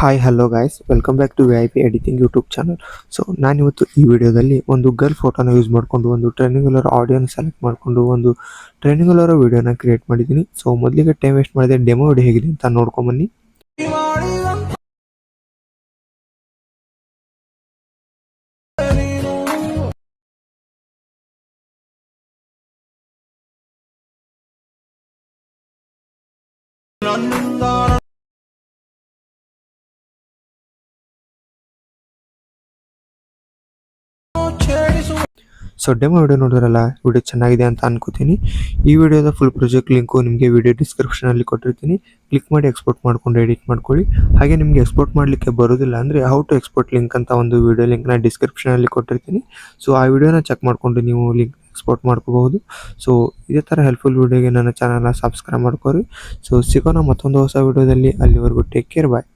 Hi hello guys, welcome back to VIP editing YouTube channel. So ನಾನಿವತ್ತು ಈ ವಿಡಿಯೋದಲ್ಲಿ ಒಂದು ಗರ್ಲ್ ಫೋಟೋನ ಯೂಸ್ ಮಾಡಿಕೊಂಡು ಒಂದು ಟ್ರೆಂಡಿಂಗ್ ಆಡಿಯೋನ ಸೆಲೆಕ್ಟ್ ಮಾಡಿಕೊಂಡು ಒಂದು ಟ್ರೆಂಡಿಂಗ್ ವಿಡಿಯೋನ ಕ್ರಿಯೇಟ್ ಮಾಡಿದ್ದೀನಿ. ಸೊ ಮೊದಲಿಗೆ ಟೈಮ್ ವೇಸ್ಟ್ ಮಾಡಿದೆ, ಡೆಮೋ ವಿಡಿಯೋ ಹೇಗಿದೆ ಅಂತ ನೋಡ್ಕೊಂಬನ್ನಿ. ಸೊ ಡೆಮೋ ವಿಡಿಯೋ ನೋಡಿದ್ರಲ್ಲ, ವಿಡಿಯೋ ಚೆನ್ನಾಗಿದೆ ಅಂತ ಅನ್ಕೋತೀನಿ. ಈ ವಿಡಿಯೋದ ಫುಲ್ ಪ್ರಾಜೆಕ್ಟ್ ಲಿಂಕು ನಿಮಗೆ ವಿಡಿಯೋ ಡಿಸ್ಕ್ರಿಪ್ಷನ್ ಅಲ್ಲಿ ಕೊಟ್ಟಿರ್ತೀನಿ. ಕ್ಲಿಕ್ ಮಾಡಿ ಎಕ್ಸ್ಪೋರ್ಟ್ ಮಾಡ್ಕೊಂಡು ಎಡಿಟ್ ಮಾಡ್ಕೊಳ್ಳಿ. ಹಾಗೆ ನಿಮಗೆ ಎಕ್ಸ್ಪೋರ್ಟ್ ಮಾಡಲಿಕ್ಕೆ ಬರೋದಿಲ್ಲ ಅಂದ್ರೆ ಹೌ ಟು ಎಕ್ಸ್ಪೋರ್ಟ್ ಲಿಂಕ್ ಅಂತ ಒಂದು ವಿಡಿಯೋ ಲಿಂಕ್ನ ಡಿಸ್ಕ್ರಿಪ್ಷನ್ ಅಲ್ಲಿ ಕೊಟ್ಟಿರ್ತೀನಿ. ಸೊ ಆ ವಿಡಿಯೋನ ಚೆಕ್ ಮಾಡ್ಕೊಂಡು ನೀವು ಲಿಂಕ್ ಎಕ್ಸ್ಪೋರ್ಟ್ ಮಾಡ್ಕೋಬಹುದು. ಸೊ ಇದೇ ಥರ ಹೆಲ್ಪ್ಫುಲ್ ವಿಡಿಯೋಗೆ ನನ್ನ ಚಾನಲ್ನ ಸಬ್ಸ್ಕ್ರೈಬ್ ಮಾಡ್ಕೊರಿ. ಸೊ ಸಿಗೋಣ ಮತ್ತೊಂದು ಹೊಸ ವಿಡಿಯೋದಲ್ಲಿ. ಅಲ್ಲಿವರೆಗೂ ಟೇಕ್ ಕೇರ್, ಬಾಯ್.